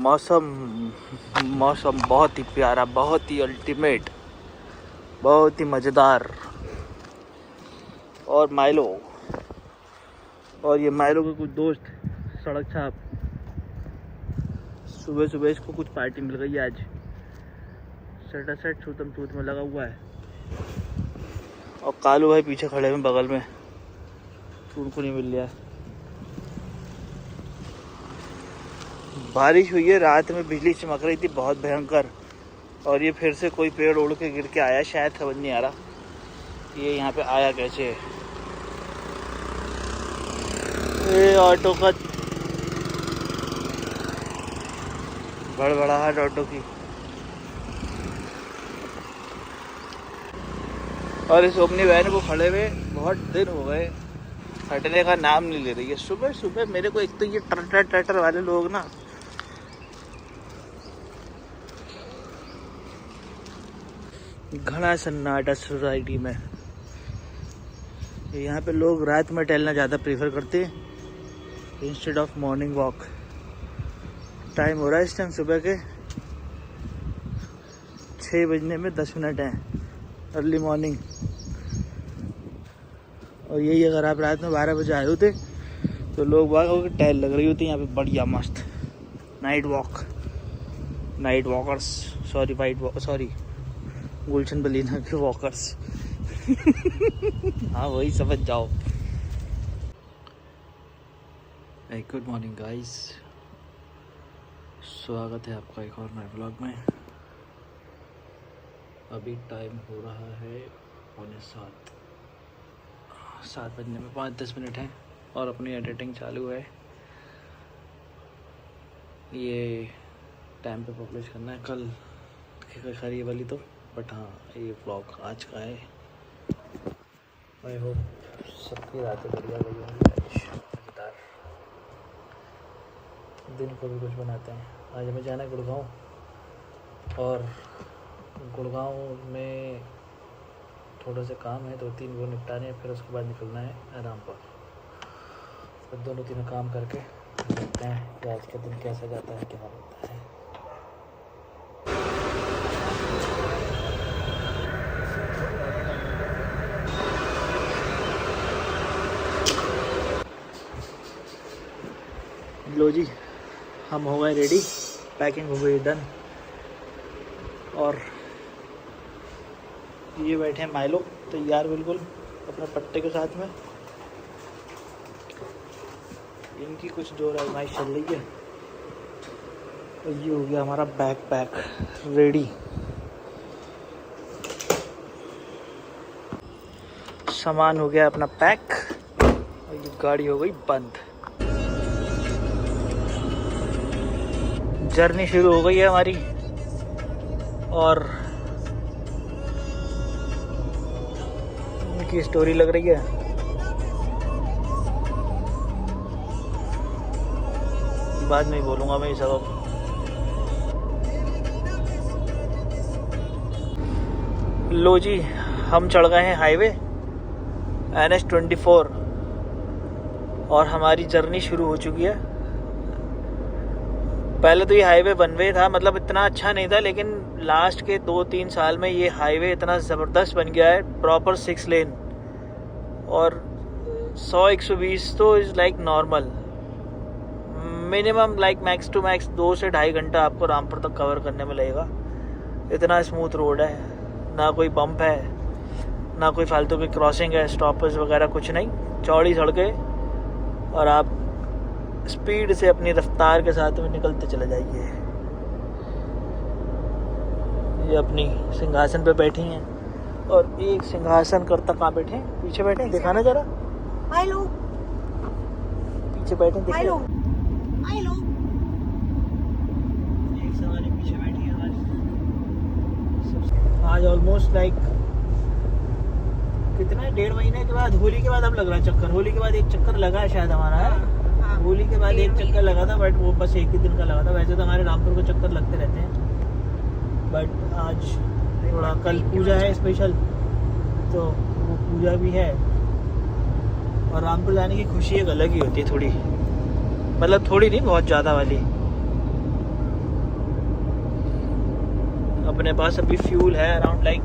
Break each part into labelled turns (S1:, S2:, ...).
S1: मौसम मौसम बहुत ही प्यारा, बहुत ही अल्टीमेट, बहुत ही मज़ेदार। और माइलो, और ये माइलो के कुछ दोस्त सड़क छाप। सुबह सुबह इसको कुछ पार्टी मिल गई आज। सेट छूतम छूत में लगा हुआ है। और कालू भाई पीछे खड़े हैं बगल में, उनको नहीं मिल रहा। बारिश हुई है, रात में बिजली चमक रही थी बहुत भयंकर। और ये फिर से कोई पेड़ उड़ के गिर के आया, शायद समझ नहीं आ रहा ये यहाँ पे आया कैसे। ये ऑटो का बड़बड़ाहट ऑटो की। और इस ओमनी वैन को खड़े हुए बहुत दिन हो गए, हटने का नाम नहीं ले रही है। सुबह सुबह मेरे को एक तो ये ट्रैक्टर वाले लोग ना, घना सन्नाटा सोसाइटी में। यहाँ पे लोग रात में टहलना ज़्यादा प्रेफर करते हैं instead of morning walk. Time हो रहा है इस टाइम सुबह के 6 बजने में 10 मिनट हैं, अर्ली मॉर्निंग। और यही अगर आप रात में 12 बजे आए होते तो लोग बाग होकर टहल लग रही होती यहाँ पे बढ़िया मस्त नाइट वॉकर्स, सॉरी गुलशन बलीना के वॉकर्स। हाँ वही समझ जाओ। गुड मॉर्निंग गाइस, स्वागत है आपका एक और नए व्लॉग में। अभी टाइम हो रहा है 7 बजने में 5-10 मिनट हैं और अपनी एडिटिंग चालू है। ये टाइम पे पब्लिश करना है कल खरी वाली तो, बट हाँ ये व्लॉग आज का है। आई होप सबकी रातें बढ़िया गई होंगी, मज़ेदार दिन को भी कुछ बनाते हैं। आज हमें जाना है गुड़गांव, और गुड़गांव में थोड़ा सा काम है, 2-3 वो निपटाने हैं, फिर उसके बाद निकलना है रामपुर। फिर दोनों तीनों काम करके देखते हैं कि आज का दिन कैसा जाता है, क्या होता है। लो जी, हम हो गए रेडी, पैकिंग हो गई डन। और ये बैठे हैं माइलो तैयार बिल्कुल अपने पट्टे के साथ में। इनकी कुछ जोर आजमाइश चल रही है। तो ये हो गया हमारा बैग पैक रेडी। सामान हो गया अपना पैक और ये गाड़ी हो गई बंद। जर्नी शुरू हो गई है हमारी। और उनकी स्टोरी लग रही है। बाद में ही बोलूँगा मैं ये सब। लो जी, हम चढ़ गए हैं हाईवे NH-24 और हमारी जर्नी शुरू हो चुकी है। पहले तो ये हाईवे 1 वे था, मतलब इतना अच्छा नहीं था, लेकिन लास्ट के 2-3 साल में ये हाईवे इतना ज़बरदस्त बन गया है, प्रॉपर 6 लेन। और 100-120 तो is like normal. Minimum like max to max 2 से 2.5 घंटा आपको रामपुर तक कवर करने में लगेगा। इतना स्मूथ रोड है, ना कोई बम्प है, ना कोई फालतू की क्रॉसिंग है, स्टॉपर्स वगैरह कुछ नहीं। चौड़ी सड़कें और आप स्पीड से अपनी रफ्तार के साथ में निकलते चले जाइए। ये अपनी सिंहासन पे बैठी हैं और एक सिंहासन करता कहाँ बैठे हैं? पीछे बैठे हैं, दिखाना जरा।
S2: हेलो,
S1: पीछे बैठे हैं,
S2: हेलो, हेलो।
S1: एक सवारी पीछे बैठी है हमारी। आज ऑलमोस्ट लाइक कितना 1.5 महीने के बाद, होली के बाद अब लग रहा है चक्कर। होली के बाद एक चक्कर लगा है शायद हमारा, है होली के बाद एक चक्कर लगा था, बट वो बस एक ही दिन का लगा था। वैसे तो हमारे रामपुर को चक्कर लगते रहते हैं, बट आज थोड़ा कल पूजा है स्पेशल, तो वो पूजा भी है। और रामपुर जाने की खुशी एक अलग ही होती है, थोड़ी, मतलब थोड़ी नहीं, बहुत ज़्यादा वाली। अपने पास अभी फ्यूल है अराउंड लाइक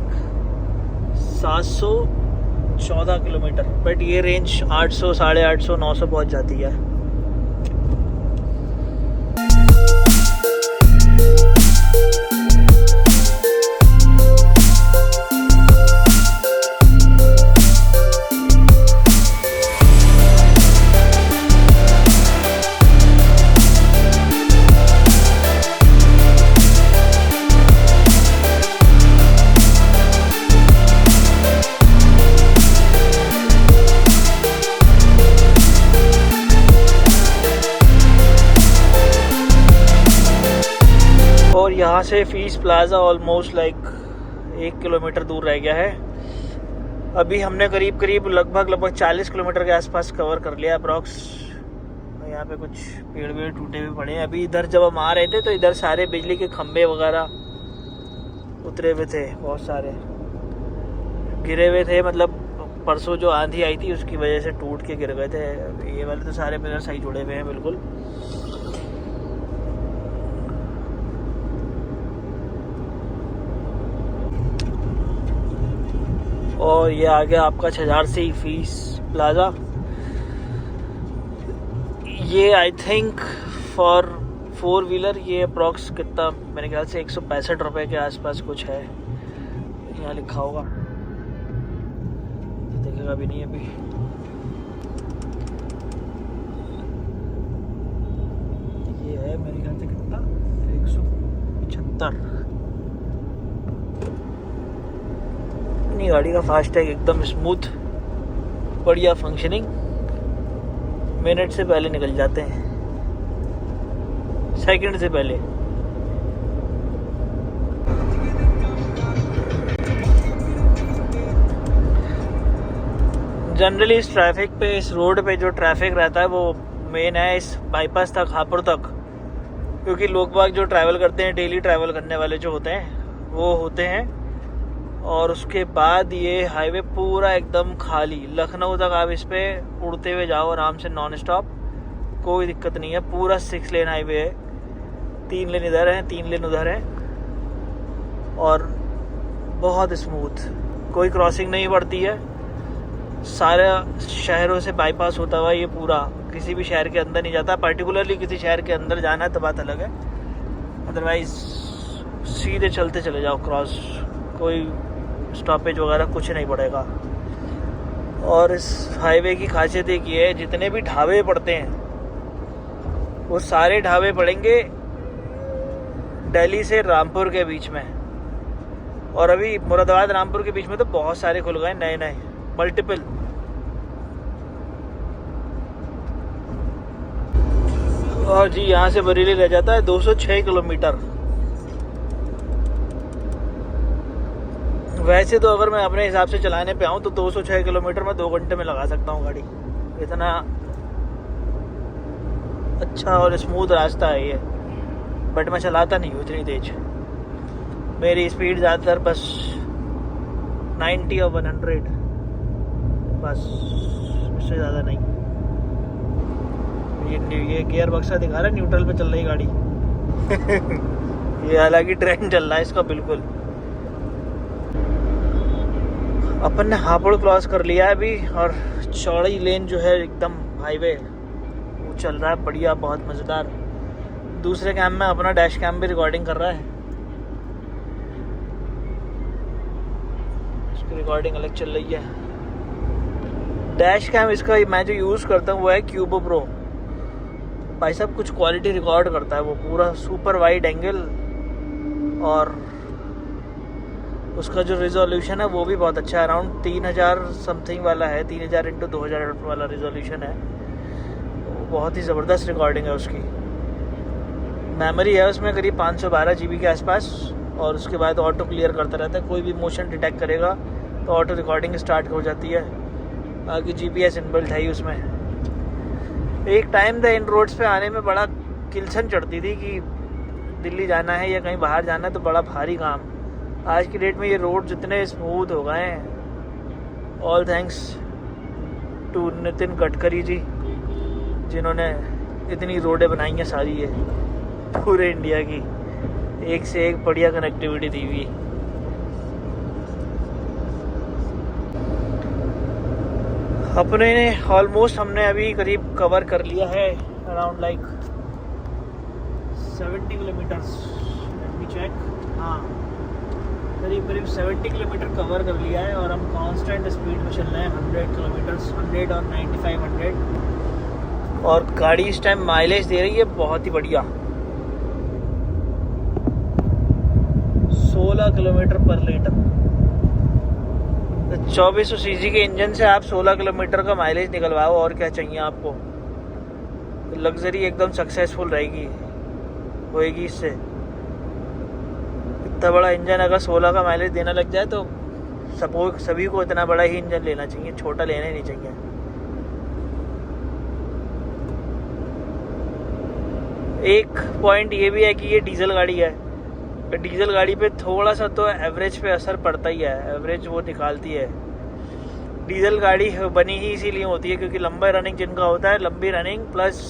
S1: 714 किलोमीटर, बट ये रेंज 800, 850, 900 पहुंच जाती है। और यहाँ से fees plaza almost like 1 kilometre दूर रह गया है। अभी हमने करीब लगभग 40 किलोमीटर के आसपास कवर कर लिया अप्रॉक्स। यहाँ पे कुछ पेड़ टूटे हुए पड़े हैं। अभी इधर जब हम आ रहे थे तो इधर सारे बिजली के खंभे वगैरह उतरे हुए थे, बहुत सारे गिरे हुए थे। मतलब परसों जो आंधी आई थी उसकी वजह से टूट के गिर गए थे। ये वाले तो सारे पिलर सही जुड़े हुए हैं बिल्कुल। और ये आ गया आपका छजारसी फीस प्लाजा। ये आई थिंक फॉर 4 व्हीलर ये अप्रॉक्स कितना, मेरे ख्याल से 165 रुपये के आसपास कुछ है। यहाँ लिखा होगा, देखेगा भी नहीं अभी। ये है मेरे ख्याल से कितना, 175। गाड़ी का फास्टैग एकदम स्मूथ, बढ़िया फंक्शनिंग, मिनट से पहले निकल जाते हैं, सेकंड से पहले। जनरली इस ट्रैफिक पे, इस रोड पे जो ट्रैफिक रहता है वो मेन है इस बाईपास तक, हापुड़ तक, क्योंकि लोग बाग जो ट्रैवल करते हैं, डेली ट्रैवल करने वाले जो होते हैं वो होते हैं। और उसके बाद ये हाईवे पूरा एकदम खाली, लखनऊ तक आप इस पे उड़ते हुए जाओ आराम से, नॉन स्टॉप, कोई दिक्कत नहीं है। पूरा 6 लेन हाईवे है, 3 लेन इधर है, 3 लेन उधर है, और बहुत स्मूथ, कोई क्रॉसिंग नहीं पड़ती है। सारे शहरों से बाईपास होता हुआ ये पूरा किसी भी शहर के अंदर नहीं जाता। पर्टिकुलरली किसी शहर के अंदर जाना है तो बात अलग है, अदरवाइज सीधे चलते चले जाओ क्रॉस, कोई स्टॉपेज वगैरह कुछ नहीं पड़ेगा। और इस हाईवे की खासियत एक ये है, जितने भी ढाबे पड़ते हैं वो सारे ढाबे पड़ेंगे दिल्ली से रामपुर के बीच में। और अभी मुरादाबाद रामपुर के बीच में तो बहुत सारे खुल गए नए मल्टीपल। और जी यहाँ से बरेली रह जाता है 206 किलोमीटर। वैसे तो अगर मैं अपने हिसाब से चलाने पे आऊँ तो 206 किलोमीटर में 2 घंटे में लगा सकता हूँ गाड़ी, इतना अच्छा और स्मूथ रास्ता है ये। बट मैं चलाता नहीं हूँ इतनी तेज, मेरी स्पीड ज़्यादातर बस 90 और 100, बस, इससे ज़्यादा नहीं। ये गियर बक्सा दिखा रहा है न्यूट्रल पे चल रही गाड़ी। ये हालांकि ट्रेंड चल रहा है इसका बिल्कुल। अपन ने हापुड़ क्रॉस कर लिया है अभी, और चौड़ी लेन जो है एकदम हाईवे वो चल रहा है बढ़िया, बहुत मज़ेदार। दूसरे कैम में अपना डैश कैम भी रिकॉर्डिंग कर रहा है, इसकी रिकॉर्डिंग अलग चल रही है। डैश कैम इसका मैं जो यूज़ करता हूँ वो है क्यूबो प्रो। भाई साहब कुछ क्वालिटी रिकॉर्ड करता है वो, पूरा सुपर वाइड एंगल, और उसका जो रिजोल्यूशन है वो भी बहुत अच्छा है। अराउंड 3000 समथिंग वाला है, 3000 × 2000 वाला रिजोल्यूशन है। बहुत ही ज़बरदस्त रिकॉर्डिंग है उसकी। मेमोरी है उसमें करीब 512 GB के आसपास, और उसके बाद ऑटो क्लियर करता रहता है। कोई भी मोशन डिटेक्ट करेगा तो ऑटो रिकॉर्डिंग स्टार्ट हो जाती है। आगे GPS इनबिल्ट है ही उसमें। एक टाइम था इन रोड्स पे आने में बड़ा किलसन चढ़ती थी कि दिल्ली जाना है या कहीं बाहर जाना है तो बड़ा भारी काम। आज की डेट में ये रोड जितने स्मूथ हो गए हैं, all thanks to Nitin Gadkari ji, जिन्होंने इतनी रोडें बनाई हैं सारी ये पूरे इंडिया की। एक से एक बढ़िया कनेक्टिविटी दी हुई। अपने ने ऑलमोस्ट हमने अभी करीब कवर कर लिया है around like 70 kilometres. Let me check. हाँ, करीब 70 किलोमीटर कवर कर लिया है और हम कांस्टेंट स्पीड में चल रहे हैं 100 किलोमीटर्स, 100 और 95, 100। और गाड़ी इस टाइम माइलेज दे रही है बहुत ही बढ़िया, 16 किलोमीटर पर लीटर। 2400 सीसी के इंजन से आप 16 किलोमीटर का माइलेज निकलवाओ, और क्या चाहिए आपको। लग्जरी एकदम सक्सेसफुल रहेगी, होएगी इससे। इतना बड़ा इंजन अगर 16 का माइलेज देना लग जाए तो सभी को इतना बड़ा ही इंजन लेना चाहिए, छोटा लेना ही नहीं चाहिए। एक पॉइंट ये भी है कि ये डीजल गाड़ी है। डीजल गाड़ी पे थोड़ा सा तो एवरेज पे असर पड़ता ही है, एवरेज वो निकालती है। डीजल गाड़ी बनी ही इसीलिए होती है क्योंकि लंबा रनिंग जिनका होता है, लंबी रनिंग प्लस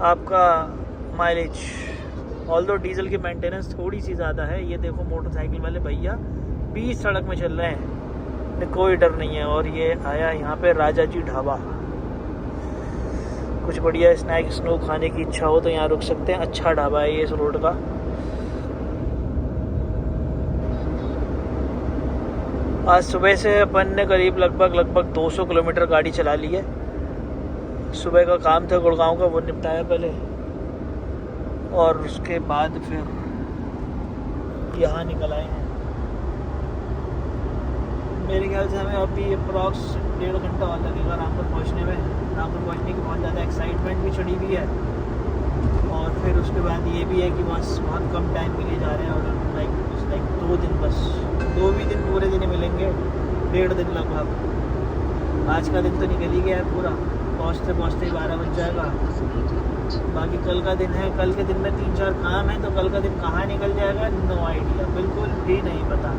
S1: आपका माइलेज। ऑल्दो डीजल की मेंटेनेंस थोड़ी सी ज़्यादा है। ये देखो मोटरसाइकिल वाले भैया 20 सड़क में चल रहे हैं, कोई डर नहीं है। और ये आया यहाँ पे राजा जी ढाबा। कुछ बढ़िया स्नैक स्नूक खाने की इच्छा हो तो यहाँ रुक सकते हैं। अच्छा ढाबा है ये इस रोड का। आज सुबह से अपन ने करीब लगभग 200 किलोमीटर गाड़ी चला ली है। सुबह का काम था गुड़गांव का, वो निपटाया पहले, और उसके बाद फिर यहाँ निकल आए हैं। मेरे ख्याल से हमें अभी अप्रॉक्स 1.5 घंटा और लगेगा रामपुर पहुँचने में। रामपुर पहुँचने की बहुत ज़्यादा एक्साइटमेंट भी चढ़ी हुई है, और फिर उसके बाद ये भी है कि बस बहुत कम टाइम मिले जा रहे हैं, और लाइक 2 दिन, बस 2 भी दिन पूरे दिन मिलेंगे, 1.5 दिन लगभग। आज का दिन तो निकल ही गया है पूरा, पहुँचते 12 बज जाएगा। बाकी कल का दिन है, कल के दिन में 3-4 काम है, तो कल का दिन कहाँ निकल जाएगा नो आइडिया, बिल्कुल भी नहीं पता।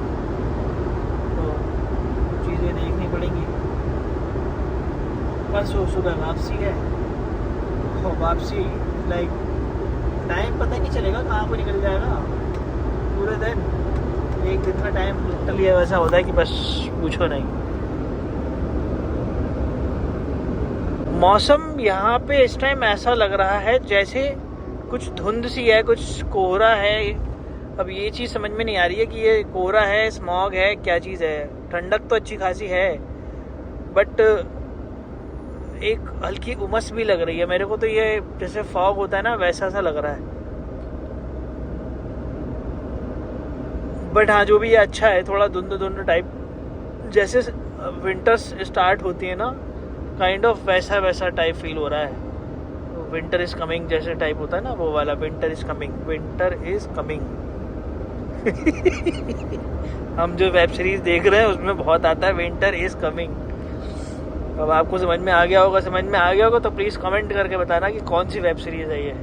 S1: तो चीज़ें देखनी पड़ेंगी। परसों सुबह वापसी है, और वापसी लाइक टाइम पता ही नहीं चलेगा कहाँ को निकल जाएगा पूरे दिन। एक दिन का टाइम टोटली वैसा होता है कि बस पूछो नहीं। मौसम यहाँ पे इस टाइम ऐसा लग रहा है जैसे कुछ धुंध सी है, कुछ कोहरा है। अब ये चीज़ समझ में नहीं आ रही है कि ये कोहरा है, स्मॉग है, क्या चीज़ है। ठंडक तो अच्छी खासी है, बट एक हल्की उमस भी लग रही है मेरे को। तो ये जैसे फॉग होता है ना, वैसा सा लग रहा है। बट हाँ, जो भी ये अच्छा है, थोड़ा धुंध टाइप, जैसे विंटर्स स्टार्ट होती है ना, काइंड ऑफ वैसा टाइप फील हो रहा है। विंटर इज कमिंग जैसे टाइप होता है ना, वो वाला विंटर इज कमिंग। हम जो वेब सीरीज देख रहे हैं उसमें बहुत आता है विंटर इज कमिंग। अब आपको समझ में आ गया होगा तो प्लीज़ कमेंट करके बताना कि कौन सी वेब सीरीज है ये।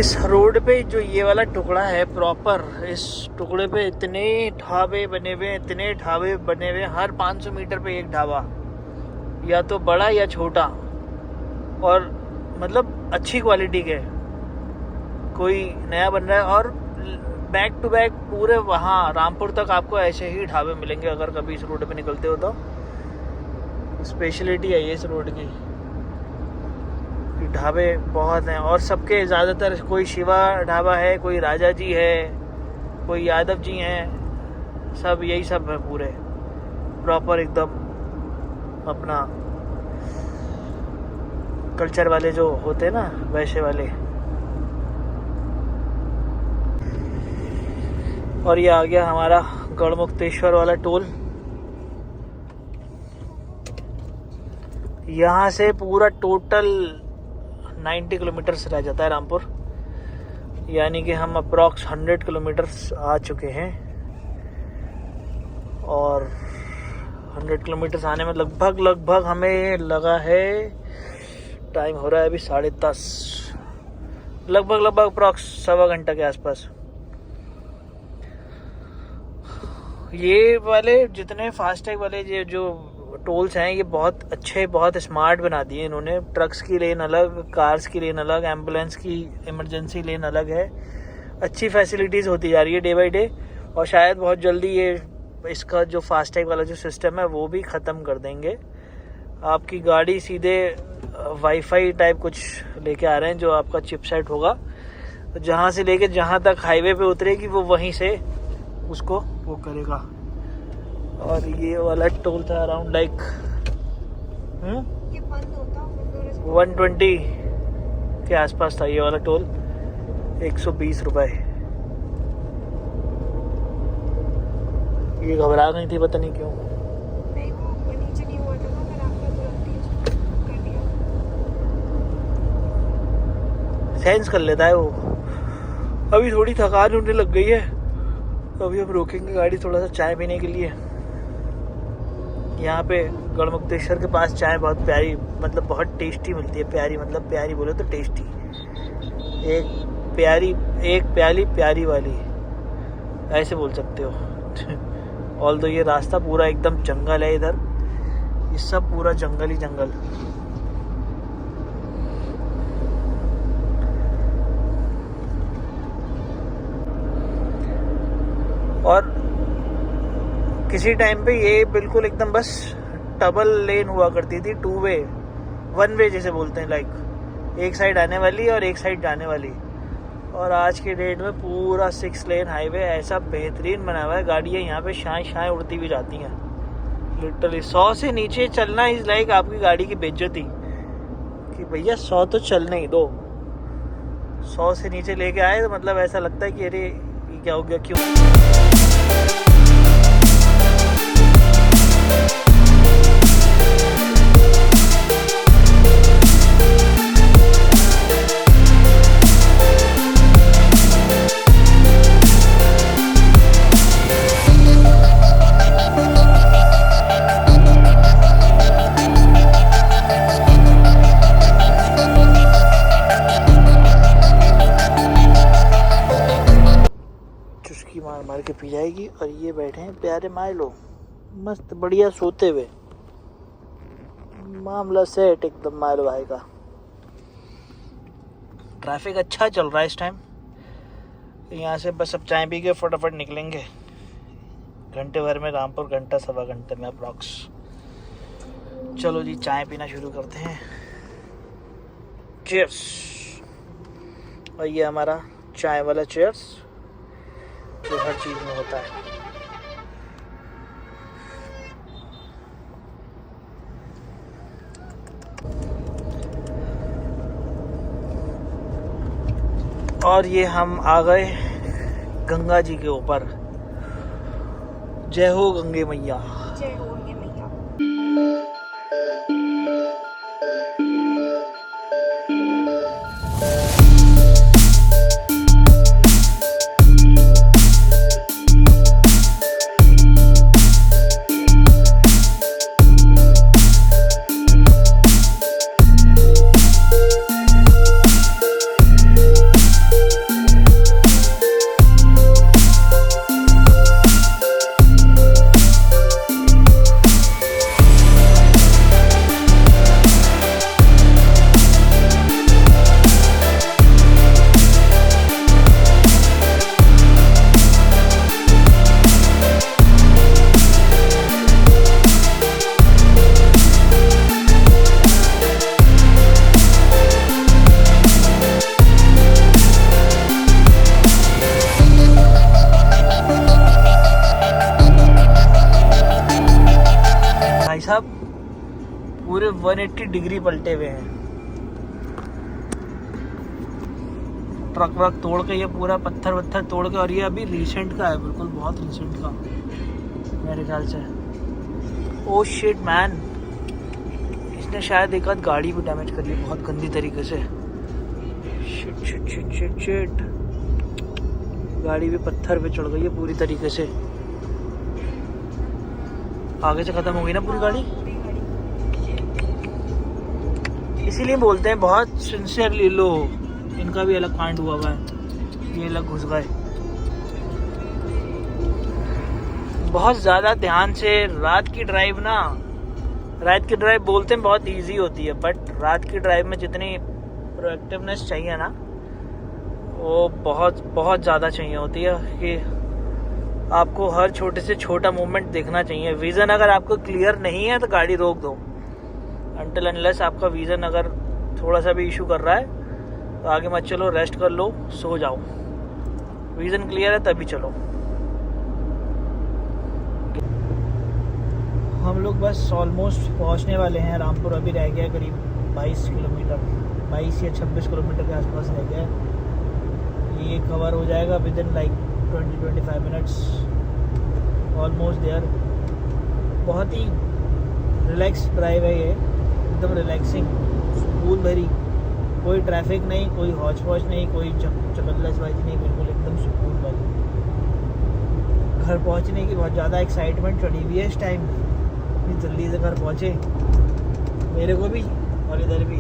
S1: इस रोड पे जो ये वाला टुकड़ा है प्रॉपर, इस टुकड़े पे इतने ढाबे बने हुए, हर 500 मीटर पे एक ढाबा, या तो बड़ा या छोटा, और मतलब अच्छी क्वालिटी के। कोई नया बन रहा है, और बैक टू बैक पूरे वहाँ रामपुर तक आपको ऐसे ही ढाबे मिलेंगे अगर कभी इस रोड पे निकलते हो तो। स्पेशलिटी है ये इस रोड की, ढाबे बहुत हैं, और सबके ज़्यादातर कोई शिवा ढाबा है, कोई राजा जी है, कोई यादव जी हैं, सब यही सब है पूरे प्रॉपर एकदम अपना कल्चर वाले जो होते हैं ना, वैसे वाले। और ये आ गया हमारा गढ़मुक्तेश्वर वाला टोल। यहाँ से पूरा टोटल 90 किलोमीटर्स रह जाता है रामपुर, यानी कि हम अप्रॉक्स 100 किलोमीटर्स आ चुके हैं। और 100 किलोमीटर्स आने में लगभग हमें लगा है, टाइम हो रहा है अभी 10:30, लगभग अप्रॉक्स 1.25 घंटा के आसपास। ये वाले जितने फास्टैग वाले जो टोल्स हैं ये बहुत अच्छे, बहुत स्मार्ट बना दिए इन्होंने। ट्रक्स की लेन अलग, कार्स की लेन अलग, एम्बुलेंस की इमरजेंसी लेन अलग है। अच्छी फैसिलिटीज़ होती जा रही है डे बाई डे, और शायद बहुत जल्दी ये इसका जो फास्टैग वाला जो सिस्टम है वो भी ख़त्म कर देंगे। आपकी गाड़ी सीधे वाईफाई टाइप कुछ लेके आ रहे हैं जो आपका चिपसेट होगा, तो जहाँ से लेके जहाँ तक हाईवे पे उतरेगी वो वहीं से उसको वो करेगा। और ये वाला टोल था अराउंड लाइक
S2: ये बंद होता
S1: 120 के आसपास था ये वाला टोल, 120 रुपए। ये घबरा गई थी पता नहीं क्यों।
S2: नहीं, वो नीचे नहीं हुआ था ना, मैंने आपका तुरंत ही कर दिया।
S1: सेंस कर लेता है वो। अभी थोड़ी थकान होने लग गई है, तो अभी हम रोकेंगे गाड़ी थोड़ा सा चाय पीने के लिए। यहाँ पे गढ़मुक्तेश्वर के पास चाय बहुत प्यारी, मतलब बहुत टेस्टी मिलती है। प्यारी मतलब प्यारी बोले तो टेस्टी। एक प्याली प्यारी वाली ऐसे बोल सकते हो। ऑल दो ये रास्ता पूरा एकदम जंगल है इधर, ये सब पूरा जंगल ही जंगल। और किसी टाइम पे ये बिल्कुल एकदम बस डबल लेन हुआ करती थी, 2 वे 1 वे जैसे बोलते हैं, लाइक एक साइड आने वाली और एक साइड जाने वाली। और आज के डेट में पूरा 6 लेन हाईवे ऐसा बेहतरीन बना हुआ है, गाड़ियाँ यहाँ पे शाएं उड़ती हुई जाती हैं लिटरली। 100 से नीचे चलना इज लाइक आपकी गाड़ी की बेइज्जती, कि भैया 100 तो चलने ही दो। 100 से नीचे लेके आए तो मतलब ऐसा लगता है कि अरे ये क्या हो गया, क्यों। चुस्की मार मार के पी जाएगी। और ये बैठे हैं प्यारे माइलो, मस्त बढ़िया सोते हुए। मामला सेट एकदम माइलो भाई का। ट्रैफिक अच्छा चल रहा है इस टाइम। यहाँ से बस अब चाय पी के फटाफट निकलेंगे। घंटे भर में रामपुर, घंटा सवा घंटे में अप्रॉक्स। चलो जी चाय पीना शुरू करते हैं। चीयर्स। और ये हमारा चाय वाला चीयर्स जो हर चीज में होता है। और ये हम आ गए गंगा जी के ऊपर। जय हो गंगे मैया।
S2: जय हो गंगे मैया।
S1: साहब पूरे 180 डिग्री पलटे हुए हैं। ट्रक व्रक तोड़ के, ये पूरा पत्थर वत्थर तोड़ के। और ये अभी रिसेंट का है, बिल्कुल बहुत रिसेंट का मेरे ख्याल से। ओ शिट मैन, इसने शायद एक आध गाड़ी भी डैमेज करी है बहुत गंदी तरीके से। Shit shit shit shit shit, गाड़ी भी पत्थर पे चढ़ गई है पूरी तरीके से। आगे से खत्म हो गई ना पूरी गाड़ी। इसीलिए बोलते हैं बहुत सिंसियरली लो। इनका भी अलग कांड हुआ है, ये अलग घुस गए। बहुत ज़्यादा ध्यान से। रात की ड्राइव ना रात की ड्राइव बोलते हैं बहुत इजी होती है, बट रात की ड्राइव में जितनी प्रोएक्टिवनेस चाहिए ना, वो बहुत बहुत ज़्यादा चाहिए होती है कि आपको हर छोटे से छोटा मूवमेंट देखना चाहिए। विज़न अगर आपको क्लियर नहीं है तो गाड़ी रोक दो, अनटिल अनलेस आपका विज़न अगर थोड़ा सा भी इशू कर रहा है तो आगे मत चलो, रेस्ट कर लो, सो जाओ। विज़न क्लियर है तभी चलो। हम लोग बस ऑलमोस्ट पहुंचने वाले हैं। रामपुर अभी रह गया करीब 22 किलोमीटर, 22 या 26 किलोमीटर के आसपास रह गया है। ये कवर हो जाएगा within like 20-25 minutes, almost there. बहुत ही रिलैक्स ड्राइव है ये, एकदम रिलैक्सिंग, सुकून भरी, कोई ट्रैफिक नहीं, कोई हौच पौच नहीं, कोई चकल्लसबाजी नहीं, बिल्कुल एकदम सुकून भरी। घर पहुंचने की बहुत ज़्यादा एक्साइटमेंट चढ़ी हुई है इस टाइम, जल्दी से घर पहुंचे, मेरे को भी और इधर भी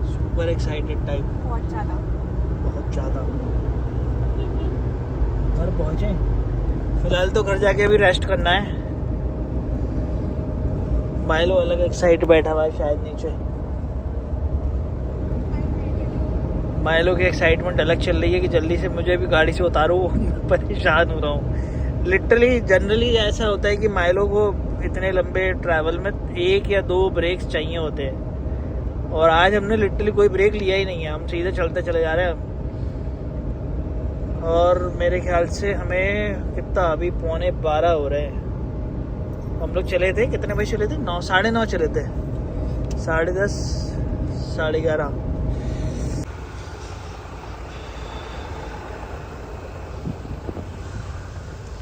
S1: सुपर एक्साइटेड टाइप, बहुत ज़्यादा घर पहुंचे। फिलहाल तो घर जाके भी रेस्ट करना है। माइलो अलग एक्साइट बैठा हुआ है शायद नीचे, माइलो की एक्साइटमेंट अलग चल रही है कि जल्दी से मुझे भी गाड़ी से उतारो, परेशान हो रहा हूँ। लिटरली जनरली ऐसा होता है कि माइलो को इतने लंबे ट्रैवल में 1 या 2 ब्रेक्स चाहिए होते हैं, और आज हमने लिटरली कोई ब्रेक लिया ही नहीं है, हम सीधे चलते चले जा रहे हैं। और मेरे ख्याल से हमें कितना अभी 11:15 हो रहे हैं। हम लोग चले थे, कितने बजे चले थे? 9, 9:30 चले थे, 10:30, 11:30।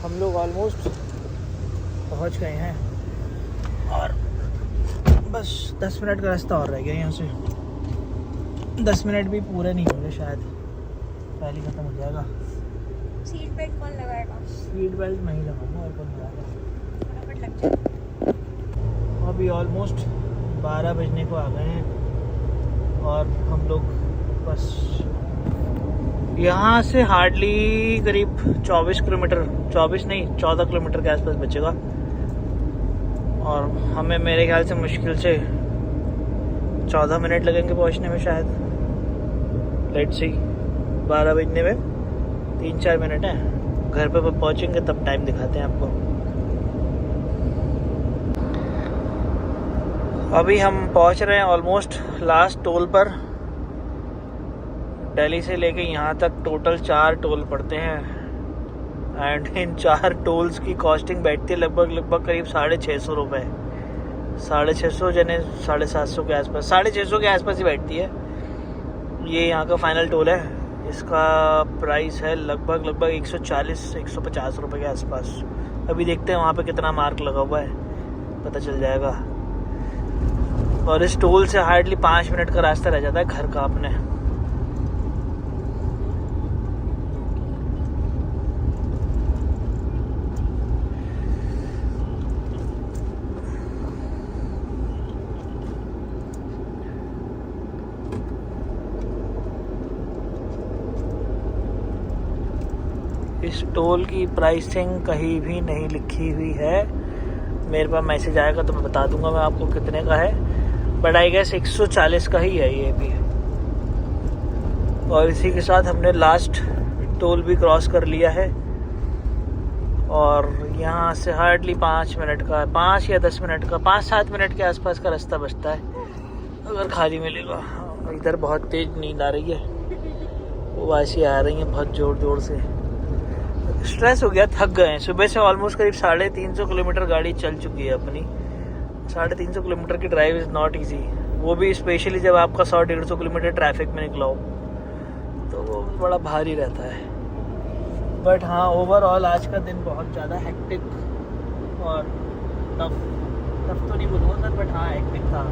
S1: हम लोग ऑलमोस्ट पहुंच गए हैं और बस 10 मिनट का रास्ता और रह गया यहाँ से। 10 मिनट भी पूरे नहीं होंगे शायद, पहले ख़त्म हो जाएगा।
S2: सीट बेल्ट कौन लगाएगा?
S1: सीट बेल्ट मैं ही लगाऊंगा, और कौन लगाएगा?
S2: फटाफट लग जाए।
S1: अभी ऑलमोस्ट 12 बजने को आ गए हैं और हम लोग बस यहाँ से हार्डली करीब 24 किलोमीटर, 24 नहीं 14 किलोमीटर के आसपास बचेगा, और हमें मेरे ख्याल से मुश्किल से 14 मिनट लगेंगे पहुँचने में शायद। लेट्स सी, 12 बजने में 3-4 मिनट हैं। घर पे पहुँचेंगे तब टाइम दिखाते हैं आपको। अभी हम पहुँच रहे हैं ऑलमोस्ट लास्ट टोल पर। दिल्ली से लेके यहाँ तक टोटल 4 टोल पड़ते हैं, एंड इन 4 टोल्स की कॉस्टिंग बैठती है लगभग करीब 650 रुपये, 650 यानी 750 के आसपास, 650 के आसपास ही बैठती है। ये यहाँ का फाइनल टोल है, इसका प्राइस है लगभग 140-150 रुपये के आसपास। अभी देखते हैं वहाँ पे कितना मार्क लगा हुआ है, पता चल जाएगा। और इस टोल से हार्डली 5 मिनट का रास्ता रह जाता है घर का अपने। इस टोल की प्राइसिंग कहीं भी नहीं लिखी हुई है, मेरे पास मैसेज आएगा तो मैं बता दूंगा मैं आपको कितने का है, बट आई गेस 140 का ही है ये भी। और इसी के साथ हमने लास्ट टोल भी क्रॉस कर लिया है, और यहाँ से हार्डली 5 मिनट का, 5 या 10 मिनट का, 5-7 मिनट के आसपास का रास्ता बचता है अगर खाली मिलेगा। इधर बहुत तेज नींद आ रही है, वो वासी आ रही है बहुत ज़ोर ज़ोर से। स्ट्रेस हो गया, थक गए हैं। सुबह से ऑलमोस्ट करीब 350 किलोमीटर गाड़ी चल चुकी है अपनी। 350 किलोमीटर की ड्राइव इज़ नॉट इजी, वो भी स्पेशली जब आपका 100-150 किलोमीटर ट्रैफिक में निकला हो तो वो बड़ा भारी रहता है। बट हाँ, ओवरऑल आज का दिन बहुत ज़्यादा हेक्टिक और टफ तो नहीं बोलूँगा सर, बट हाँ हेक्टिक था।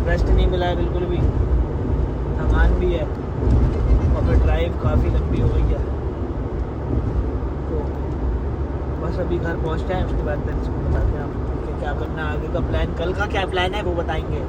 S1: रेस्ट नहीं मिला है बिल्कुल भी, थकान भी है, और फिर ड्राइव काफ़ी लंबी हो गई है। तो बस अभी घर पहुंचते हैं, उसके बाद फिर इसको बताते हैं आपको कि क्या करना है, आगे का प्लान, कल का क्या प्लान है वो बताएंगे।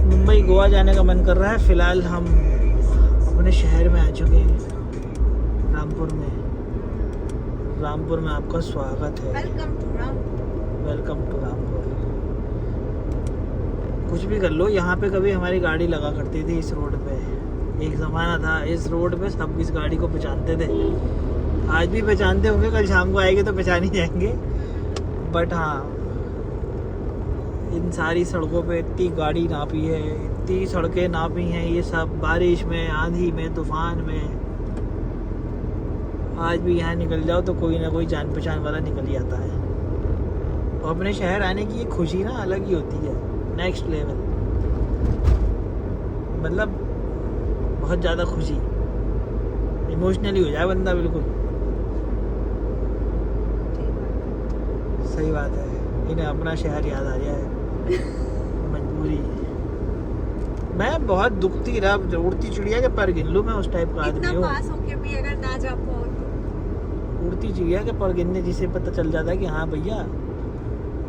S1: मुंबई गोवा जाने का मन कर रहा है। फिलहाल हम अपने शहर में आ चुके हैं, रामपुर में। रामपुर में आपका स्वागत है।
S2: Welcome to
S1: Rampur. कुछ भी कर लो, यहाँ पे कभी हमारी गाड़ी लगा करती थी इस रोड पे। एक ज़माना था इस रोड पे सब इस गाड़ी को पहचानते थे। आज भी पहचानते होंगे, कल शाम को आएंगे तो पहचान ही जाएंगे। बट हाँ, इन सारी सड़कों पे इतनी गाड़ी नापी है, इतनी सड़कें नापी हैं, ये सब बारिश में, आंधी में, तूफान में। आज भी यहाँ निकल जाओ तो कोई ना कोई जान पहचान वाला निकल ही आता है। और अपने शहर आने की ये खुशी ना अलग ही होती है, नेक्स्ट लेवल। मतलब बहुत ज़्यादा खुशी, इमोशनली हो जाए बंदा बिल्कुल। सही बात है, इन्हें अपना शहर याद आ गया है। मजबूरी। मैं बहुत दुखती रहा, उड़ती चिड़िया के पर गिन लूँ, मैं उस टाइप का आदमी हूँ।
S2: पास होके भी अगर ना जा पाओ तो
S1: उड़ती चिड़िया के पर गिनने जिसे पता चल जाता है कि हाँ भैया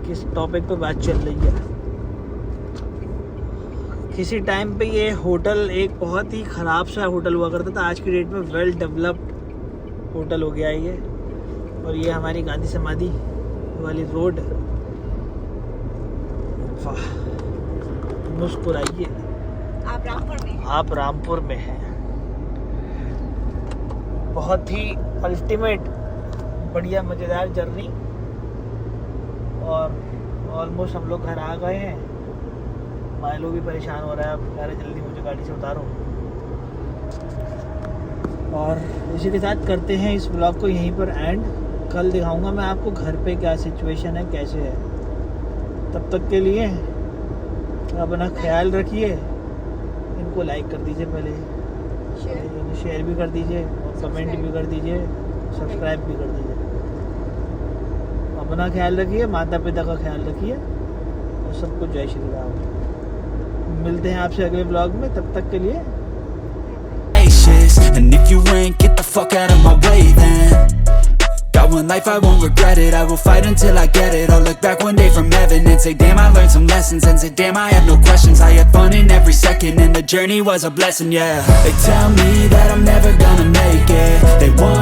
S1: किस टॉपिक पे बात चल रही है। किसी टाइम पे ये होटल एक बहुत ही ख़राब सा होटल हुआ करता था, आज की डेट में वेल डेवलप्ड होटल हो गया है ये। और ये हमारी गांधी समाधि वाली रोड। वाह, मुस्कुराइए, आप रामपुर में हैं। बहुत ही अल्टीमेट बढ़िया मज़ेदार जर्नी। और ऑलमोस्ट हम लोग घर आ गए हैं। माइलो भी परेशान हो रहा है, अब कह रहे जल्दी मुझे गाड़ी से उतारो। और इसी के साथ करते हैं इस ब्लॉग को यहीं पर एंड। कल दिखाऊंगा मैं आपको घर पे क्या सिचुएशन है, कैसे है। तब तक के लिए अपना ख्याल रखिए। इनको लाइक कर दीजिए, पहले शेयर भी कर दीजिए, और कमेंट भी कर दीजिए, सब्सक्राइब भी कर दीजिए। अपना ख्याल रखिए, माता पिता का ख्याल रखिए, और सबको जय श्री राम। मिलते हैं आपसे अगले ब्लॉग में, तब तक के लिए।
S3: And if you ain't, get the fuck out of my way then. Got one life, I won't regret it. I will fight until I get it. I'll look back one day from heaven and say damn, I learned some lessons. And say damn, I had no questions. I had fun in every second, and the journey was a blessing, yeah. They tell me that I'm never gonna make it. They want